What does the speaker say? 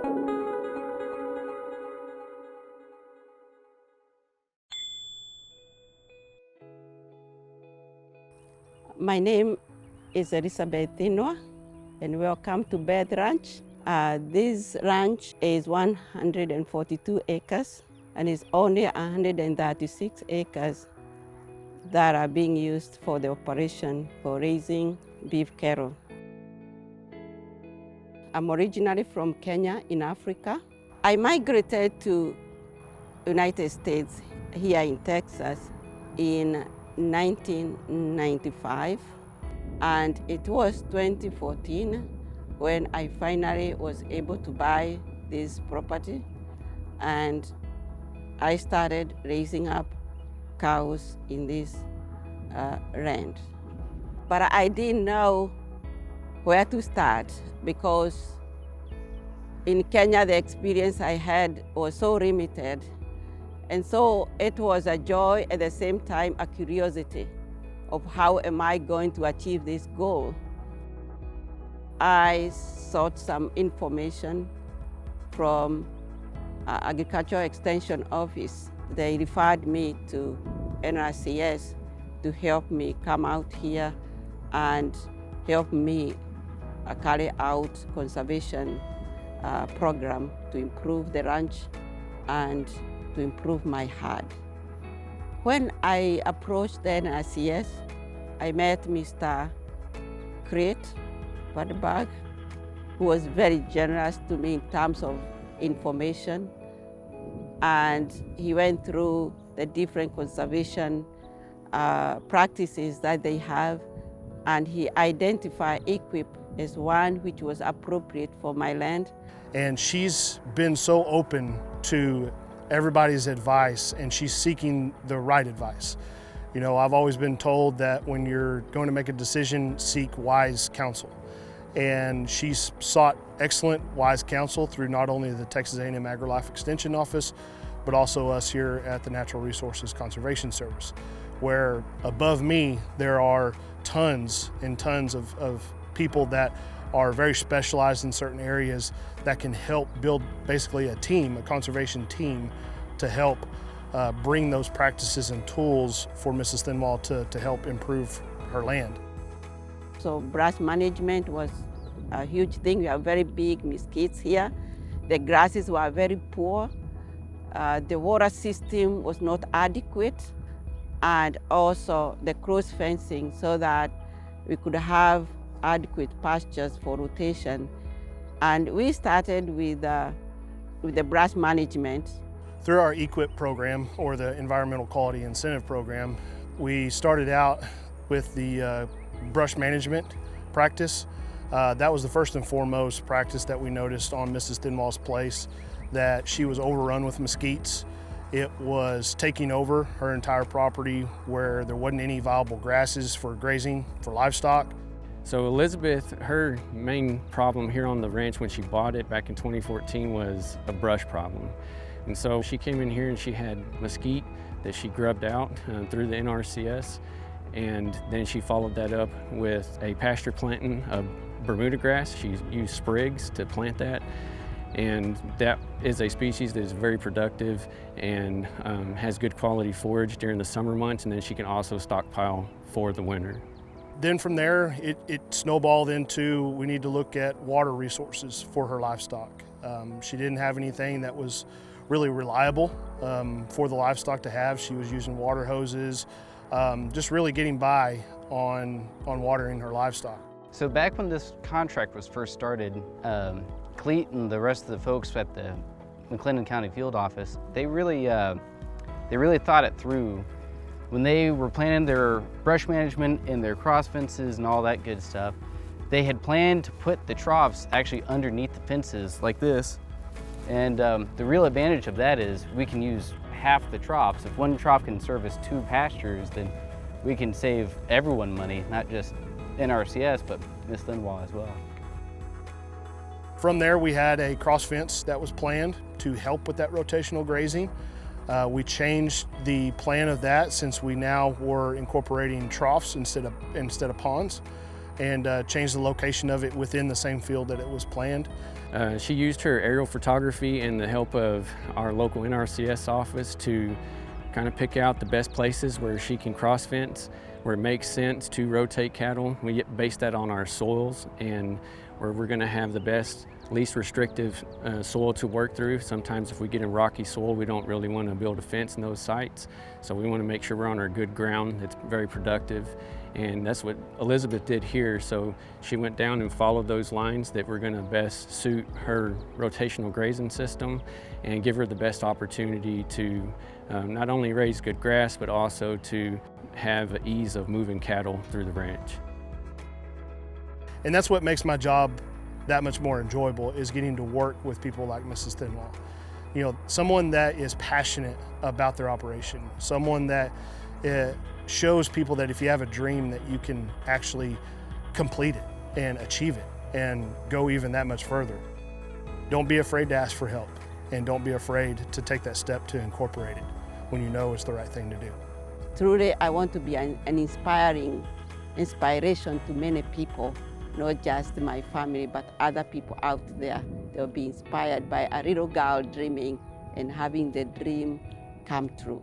My name is Elizabeth Thinwa, and welcome to Bed Ranch. This ranch is 142 acres, and it's only 136 acres that are being used for the operation for raising beef cattle. I'm originally from Kenya in Africa. I migrated to United States here in Texas in 1995, and it was 2014 when I finally was able to buy this property, and I started raising up cows in this ranch. But I didn't know where to start because in Kenya the experience I had was so limited. And so it was a joy, at the same time a curiosity of how am I going to achieve this goal. I sought some information from Agricultural Extension Office. They referred me to NRCS to help me come out here and help me carry out conservation program to improve the ranch and to improve my herd. When I approached the NRCS, I met Mr. Crate Wadberg, who was very generous to me in terms of information. And he went through the different conservation practices that they have, and he identified equip as one which was appropriate for my land. And she's been so open to everybody's advice, and she's seeking the right advice. You know, I've always been told that when you're going to make a decision, seek wise counsel. And she's sought excellent, wise counsel through not only the Texas A&M AgriLife Extension Office, but also us here at the Natural Resources Conservation Service, where above me there are tons and tons of people that are very specialized in certain areas that can help build basically a team, a conservation team, to help bring those practices and tools for Mrs. Thinwa to help improve her land. So brush management was a huge thing. We have very big mesquites here. The grasses were very poor. The water system was not adequate, and also the close fencing so that we could have adequate pastures for rotation. And we started with the brush management. Through our EQIP program, or the Environmental Quality Incentive Program, we started out with the brush management practice. That was the first and foremost practice that we noticed on Mrs. Thinwa's place, that she was overrun with mesquites. It was taking over her entire property where there wasn't any viable grasses for grazing for livestock. So Elizabeth, her main problem here on the ranch when she bought it back in 2014 was a brush problem. And so she came in here and she had mesquite that she grubbed out through the NRCS, and then she followed that up with a pasture planting of Bermuda grass. She used sprigs to plant that, and that is a species that is very productive and has good quality forage during the summer months, and then she can also stockpile for the winter. Then from there, it snowballed into we need to look at water resources for her livestock. She didn't have anything that was really reliable for the livestock to have. She was using water hoses, just really getting by on watering her livestock. So back when this contract was first started, Cleet and the rest of the folks at the McLennan County Field Office, they really thought it through. When they were planning their brush management and their cross fences and all that good stuff, they had planned to put the troughs actually underneath the fences like this. And the real advantage of that is we can use half the troughs. If one trough can service 2 pastures, then we can save everyone money, not just NRCS, but Miss Thinwa as well. From there, we had a cross fence that was planned to help with that rotational grazing. We changed the plan of that since we now were incorporating troughs instead of ponds. and change the location of it within the same field that it was planned. She used her aerial photography and the help of our local NRCS office to kind of pick out the best places where she can cross fence, where it makes sense to rotate cattle. We base that on our soils and where we're going to have the best, least restrictive soil to work through. Sometimes if we get in rocky soil, we don't really want to build a fence in those sites. So we want to make sure we're on our good ground that's very productive. And that's what Elizabeth did here. So she went down and followed those lines that were going to best suit her rotational grazing system and give her the best opportunity to not only raise good grass, but also to have ease of moving cattle through the ranch. And that's what makes my job that much more enjoyable, is getting to work with people like Mrs. Thinwa. You know, someone that is passionate about their operation, someone that shows people that if you have a dream that you can actually complete it and achieve it and go even that much further. Don't be afraid to ask for help, and don't be afraid to take that step to incorporate it when you know it's the right thing to do. Truly, I want to be an inspiration to many people, not just my family, but other people out there. They'll be inspired by a little girl dreaming and having the dream come true.